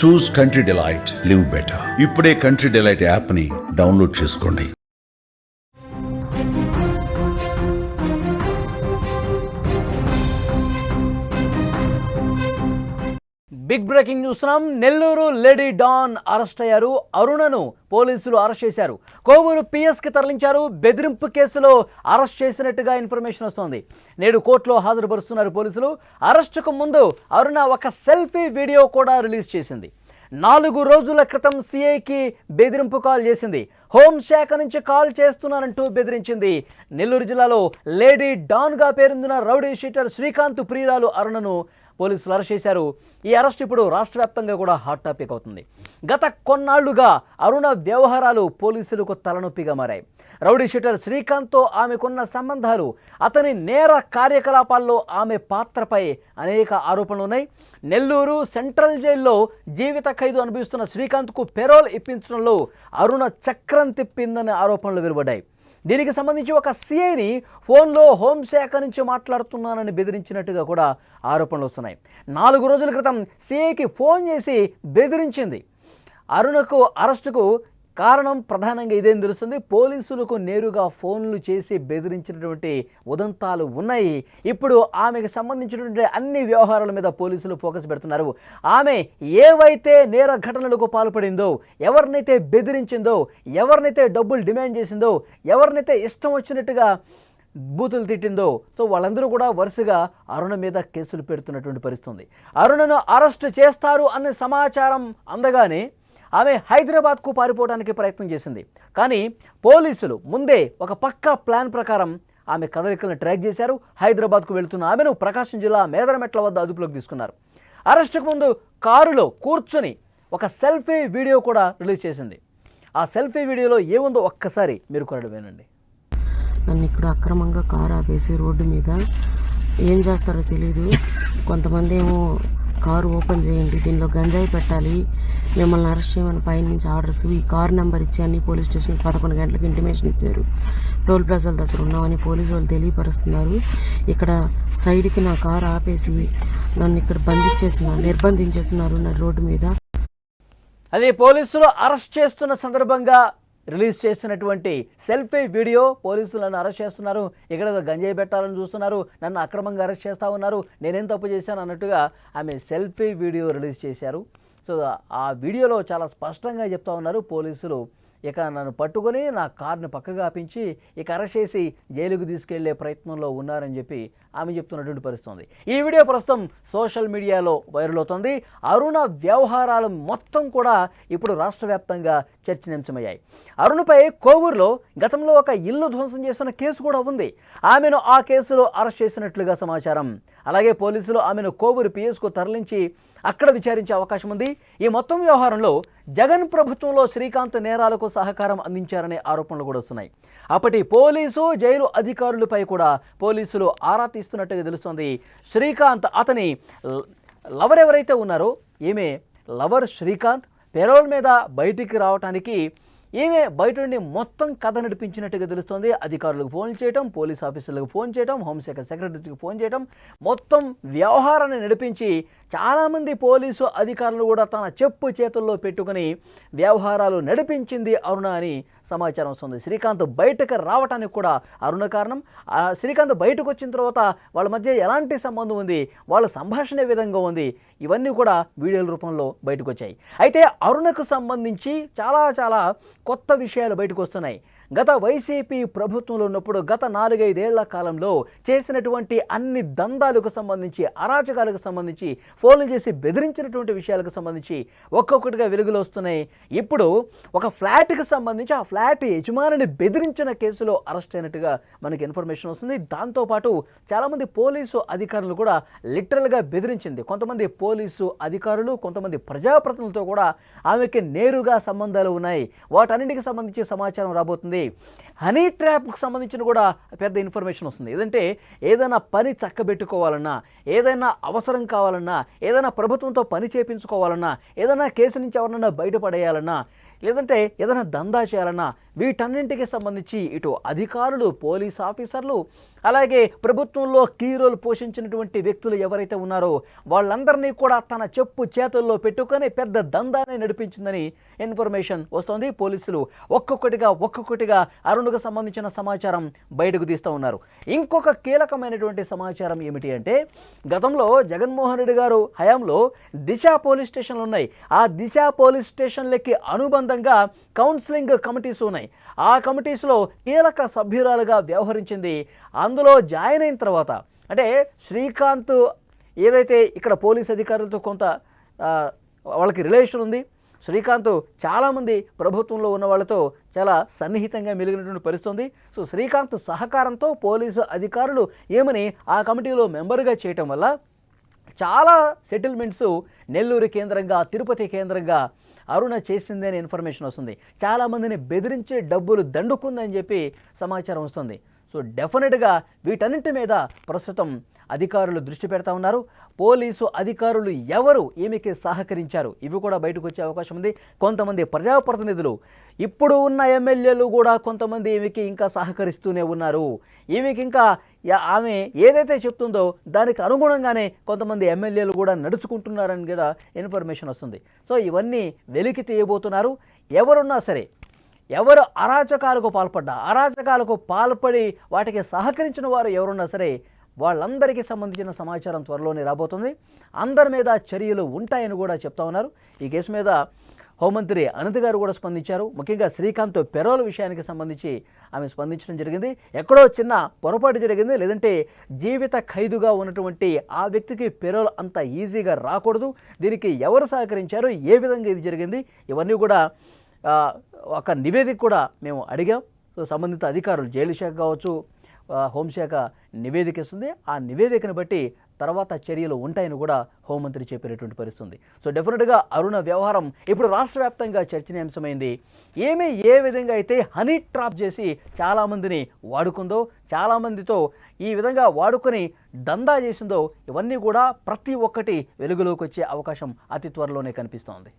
చూస్ country delight, live better. ఇప్పుడే country delight app ని download చేసుకోండి. బిగ్ బ్రేకింగ్ చూస్తున్నాం. నెల్లూరు లేడీ డాన్ అరెస్ట్ అయ్యారు. అరుణను పోలీసులు అరెస్ట్ చేశారు. కోవూరు పిఎస్కి తరలించారు. బెదిరింపు కేసులో అరెస్ట్ చేసినట్టుగా ఇన్ఫర్మేషన్ వస్తోంది. నేడు కోర్టులో హాజరుపరుస్తున్నారు పోలీసులు. అరెస్టుకు ముందు అరుణ ఒక సెల్ఫీ వీడియో కూడా రిలీజ్ చేసింది. 4 రోజుల క్రితం సిఐకి బెదిరింపు కాల్ చేసింది. హోంశాఖ నుంచి కాల్ చేస్తున్నానంటూ బెదిరించింది. నెల్లూరు జిల్లాలో లేడీ డాన్గా పేరొందిన రౌడీ షీటర్ శ్రీకాంత్ ప్రియురాలు అరుణను పోలీసులు అరెస్ట్ చేశారు. ఈ అరెస్ట్ ఇప్పుడు రాష్ట్ర వ్యాప్తంగా కూడా హాట్ టాపిక్ అవుతుంది. గత కొన్నాళ్లుగా అరుణ వ్యవహారాలు పోలీసులకు తలనొప్పిగా మారాయి. రౌడీ షీటర్ శ్రీకాంత్తో ఆమెకున్న సంబంధాలు, అతని నేర కార్యకలాపాల్లో ఆమె పాత్రపై అనేక ఆరోపణలు ఉన్నాయి. నెల్లూరు సెంట్రల్ జైల్లో జీవిత ఖైదు అనుభవిస్తున్న శ్రీకాంత్కు పెరోల్ ఇప్పించడంలో అరుణ చక్రం తిప్పిందనే ఆరోపణలు వెలువడ్డాయి. దీనికి సంబంధించి ఒక సిఐని ఫోన్లో హోంశాఖ నుంచి మాట్లాడుతున్నానని బెదిరించినట్టుగా కూడా ఆరోపణలు వస్తున్నాయి. 4 రోజుల క్రితం సిఐకి ఫోన్ చేసి బెదిరించింది. అరుణకు అరెస్టుకు కారణం ప్రధానంగా ఇదేం తెలుస్తుంది. పోలీసులకు నేరుగా ఫోన్లు చేసి బెదిరించినటువంటి ఉదంతాలు ఉన్నాయి. ఇప్పుడు ఆమెకు సంబంధించినటువంటి అన్ని వ్యవహారాల మీద పోలీసులు ఫోకస్ పెడుతున్నారు. ఆమె ఏవైతే నేర ఘటనలకు పాల్పడిందో, ఎవరినైతే బెదిరించిందో, ఎవరినైతే డబ్బులు డిమాండ్ చేసిందో, ఎవరినైతే ఇష్టం వచ్చినట్టుగా బూతులు తిట్టిందో, సో వాళ్ళందరూ కూడా వరుసగా అరుణ మీద కేసులు పెడుతున్నటువంటి పరిస్థితి. అరుణను అరెస్టు చేస్తారు అనే సమాచారం అందగానే ఆమె హైదరాబాద్కు పారిపోవడానికి ప్రయత్నం చేసింది. కానీ పోలీసులు ముందే ఒక పక్కా ప్లాన్ ప్రకారం ఆమె కదలికలను ట్రాక్ చేశారు. హైదరాబాద్కు వెళ్తున్న ఆమెను ప్రకాశం జిల్లా మేదరమెట్ల వద్ద అదుపులోకి తీసుకున్నారు. అరెస్టుకు ముందు కారులో కూర్చొని ఒక సెల్ఫీ వీడియో కూడా రిలీజ్ చేసింది. ఆ సెల్ఫీ వీడియోలో ఏముందో ఒక్కసారి మీరు కూడా వినండి. నన్ను ఇక్కడ అక్రమంగా కారు ఆపేసి రోడ్డు మీద ఏం చేస్తారో తెలీదు. కొంతమంది ఏమో కారు ఓపెన్ చేయండి, దీనిలో గంజాయి పెట్టాలి, మిమ్మల్ని అరెస్ట్ చేయమని పైన నుంచి ఆర్డర్స్, ఈ కారు నెంబర్ ఇచ్చి అన్ని పోలీస్ స్టేషన్కి 11 గంటలకు ఇంటిమేషన్ ఇచ్చారు. టోల్ ప్లాజాల దగ్గర ఉన్నామని పోలీసు వాళ్ళు తెలియపరుస్తున్నారు. ఇక్కడ సైడ్కి నా కారు ఆపేసి నన్ను ఇక్కడ నిర్బంధించేస్తున్నారు నా రోడ్డు మీద. అదే పోలీసులు అరెస్ట్ చేస్తున్న సందర్భంగా రిలీజ్ చేసినటువంటి సెల్ఫీ వీడియో. పోలీసులు నన్ను అరెస్ట్ చేస్తున్నారు, ఇక్కడ గంజాయి పెట్టాలని చూస్తున్నారు, నన్ను అక్రమంగా అరెస్ట్ చేస్తూ ఉన్నారు, నేనేం తప్పు చేశాను అన్నట్టుగా ఆమె సెల్ఫీ వీడియో రిలీజ్ చేశారు. సో ఆ వీడియోలో చాలా స్పష్టంగా చెప్తా ఉన్నారు పోలీసులు, ఇక నన్ను పట్టుకొని నా కార్ని పక్కగా ఆపించి ఇక అరెస్ట్ చేసి జైలుకు తీసుకెళ్లే ప్రయత్నంలో ఉన్నారని చెప్పి ఆమె చెప్తున్నటువంటి పరిస్థితి. ఈ వీడియో ప్రస్తుతం సోషల్ మీడియాలో వైరల్ అవుతుంది. అరుణ వ్యవహారాలు మొత్తం కూడా ఇప్పుడు రాష్ట్ర వ్యాప్తంగా చర్చనీయాంశమయ్యాయి. అరుణపై కోవూరులో గతంలో ఒక ఇల్లు ధ్వంసం చేస్తున్న కేసు కూడా ఉంది. ఆమెను ఆ కేసులో అరెస్ట్ చేసినట్లుగా సమాచారం. అలాగే పోలీసులు ఆమెను కోవూరు పిఎస్కు తరలించి అక్కడ విచారించే అవకాశం ఉంది. ఈ మొత్తం వ్యవహారంలో జగన్ ప్రభుత్వంలో శ్రీకాంత్ నేరాలకు సహకారం అందించారనే ఆరోపణలు కూడా వస్తున్నాయి. అప్పటి పోలీసు జైలు అధికారులపై కూడా పోలీసులు ఆరా తీస్తున్నట్టుగా తెలుస్తోంది. శ్రీకాంత్ అతని లవర్ ఎవరైతే ఉన్నారో, ఈమె లవర్ శ్రీకాంత్ పెరోల్ మీద బయటికి రావడానికి ఈమె బయట నుండి మొత్తం కథ నడిపించినట్టుగా తెలుస్తోంది. అధికారులకు ఫోన్ చేయటం, పోలీస్ ఆఫీసర్లకు ఫోన్ చేయటం, హోంశాఖ సెక్రటరీకి ఫోన్ చేయటం, మొత్తం వ్యవహారాన్ని నడిపించి చాలామంది పోలీసు అధికారులు కూడా తన చెప్పు చేతుల్లో పెట్టుకుని వ్యవహారాలు నడిపించింది అరుణ అని సమాచారం వస్తుంది. శ్రీకాంత్ బయటకు రావడానికి కూడా అరుణ కారణం. శ్రీకాంత్ బయటకు వచ్చిన తర్వాత వాళ్ళ మధ్య ఎలాంటి సంబంధం ఉంది, వాళ్ళ సంభాషణ ఏ విధంగా ఉంది, ఇవన్నీ కూడా వీడియోల రూపంలో బయటకు వచ్చాయి. అయితే అరుణకు సంబంధించి చాలా కొత్త విషయాలు బయటకు వస్తున్నాయి. గత వైసీపీ ప్రభుత్వంలో ఉన్నప్పుడు గత 4-5 ఏళ్ల కాలంలో చేసినటువంటి అన్ని దందాలకు సంబంధించి, అరాచకాలకు సంబంధించి, ఫోన్లు చేసి బెదిరించినటువంటి విషయాలకు సంబంధించి ఒక్కొక్కటిగా వెలుగులో వస్తున్నాయి. ఇప్పుడు ఒక ఫ్లాట్కి సంబంధించి ఆ ఫ్లాట్ యజమానిని బెదిరించిన కేసులో అరెస్ట్ అయినట్టుగా మనకి ఇన్ఫర్మేషన్ వస్తుంది. దాంతోపాటు చాలామంది పోలీసు అధికారులు కూడా లిటరల్గా బెదిరించింది. కొంతమంది పోలీసు అధికారులు, కొంతమంది ప్రజాప్రతినిధులతో కూడా ఆమెకి నేరుగా సంబంధాలు ఉన్నాయి. వాటన్నింటికి సంబంధించి సమాచారం రాబోతుంది. హనీ ట్రాప్కు సంబంధించిన కూడా పెద్ద ఇన్ఫర్మేషన్ వస్తుంది. ఏదంటే ఏదైనా పని చక్కబెట్టుకోవాలన్నా, ఏదైనా అవసరం కావాలన్నా, ఏదైనా ప్రభుత్వంతో పని చేయించుకోవాలన్నా, ఏదైనా కేసు నుంచి ఎవరన్నా బయటపడేయాలన్నా లేదంటే ఏదైనా దందా చేయాలన్నా వీటన్నింటికి సంబంధించి ఇటు అధికారులు, పోలీస్ ఆఫీసర్లు, అలాగే ప్రభుత్వంలో కీ రోల్ పోషించినటువంటి వ్యక్తులు ఎవరైతే ఉన్నారో వాళ్ళందరినీ కూడా తన చెప్పు చేతుల్లో పెట్టుకొని పెద్ద దందాన్ని నడిపించిందని ఇన్ఫర్మేషన్ వస్తోంది. పోలీసులు ఒక్కొక్కటిగా అరుణ్కు సంబంధించిన సమాచారం బయటకు తీస్తూ ఉన్నారు. ఇంకొక కీలకమైనటువంటి సమాచారం ఏమిటి అంటే, గతంలో జగన్మోహన్ రెడ్డి గారు హయాంలో దిశ పోలీస్ స్టేషన్లు ఉన్నాయి. ఆ దిశ పోలీస్ స్టేషన్లకి అనుబంధంగా కౌన్సిలింగ్ కమిటీస్ ఉన్నాయి. ఆ కమిటీస్లో కీలక సభ్యురాలుగా వ్యవహరించింది. అందులో జాయిన్ అయిన తర్వాత అంటే శ్రీకాంత్ ఏదైతే ఇక్కడ పోలీస్ అధికారులతో కొంత వాళ్ళకి రిలేషన్ ఉంది. శ్రీకాంత్ చాలామంది ప్రభుత్వంలో ఉన్న వాళ్ళతో చాలా సన్నిహితంగా మెలిగినటువంటి పరిస్థితి ఉంది. సో శ్రీకాంత్ సహకారంతో పోలీసు అధికారులు ఏమని ఆ కమిటీలో మెంబర్గా చేయటం వల్ల చాలా సెటిల్మెంట్స్ నెల్లూరు కేంద్రంగా, తిరుపతి కేంద్రంగా అరుణ చేసిందని ఇన్ఫర్మేషన్ వస్తుంది. చాలామందిని బెదిరించి డబ్బులు దండుకుందని చెప్పి సమాచారం వస్తుంది. సో డెఫినెట్గా వీటన్నింటి మీద ప్రస్తుతం అధికారులు దృష్టి పెడతా ఉన్నారు. పోలీసు అధికారులు ఎవరు ఈమెకి సహకరించారు ఇవి కూడా బయటకు వచ్చే అవకాశం ఉంది. కొంతమంది ప్రజాప్రతినిధులు, ఇప్పుడు ఉన్న ఎమ్మెల్యేలు కూడా కొంతమంది ఈమెకి ఇంకా సహకరిస్తూనే ఉన్నారు. ఈమెకి ఇంకా ఆమె ఏదైతే చెప్తుందో దానికి అనుగుణంగానే కొంతమంది ఎమ్మెల్యేలు కూడా నడుచుకుంటున్నారని కూడా ఇన్ఫర్మేషన్ వస్తుంది. సో ఇవన్నీ వెలికి తీయబోతున్నారు. ఎవరున్నా సరే, ఎవరు అరాచకాలకు పాల్పడి వాటికి సహకరించిన వారు ఎవరున్నా సరే వాళ్ళందరికీ సంబంధించిన సమాచారం త్వరలోనే రాబోతుంది. అందరి మీద చర్యలు ఉంటాయని కూడా చెప్తా ఉన్నారు. ఈ కేసు మీద హోంమంత్రి అనిత గారు కూడా స్పందించారు. ముఖ్యంగా శ్రీకాంత్ పెరోల్ విషయానికి సంబంధించి ఆమె స్పందించడం జరిగింది. ఎక్కడో చిన్న పొరపాటు జరిగింది, లేదంటే జీవిత ఖైదుగా ఉన్నటువంటి ఆ వ్యక్తికి పెరోల్ అంత ఈజీగా రాకూడదు. దీనికి ఎవరు సహకరించారు, ఏ విధంగా ఇది జరిగింది, ఇవన్నీ కూడా ఒక నివేదిక కూడా మేము అడిగాం. సో సంబంధిత అధికారులు, జైలు శాఖ కావచ్చు, హోంశాఖ నివేదిక ఇస్తుంది. ఆ నివేదికను బట్టి తర్వాత చర్యలు ఉంటాయని కూడా హోంమంత్రి చెప్పినటువంటి పరిస్థితుంది. సో డెఫినెట్గా అరుణ వ్యవహారం ఇప్పుడు రాష్ట్ర వ్యాప్తంగా చర్చనీయాంశమైంది. ఏ విధంగా అయితే హనీ ట్రాప్ చేసి చాలామందిని వాడుకుందో, చాలామందితో ఈ విధంగా వాడుకొని దందా చేసిందో, ఇవన్నీ కూడా ప్రతి ఒక్కటి వెలుగులోకి వచ్చే అవకాశం అతి త్వరలోనే కనిపిస్తోంది.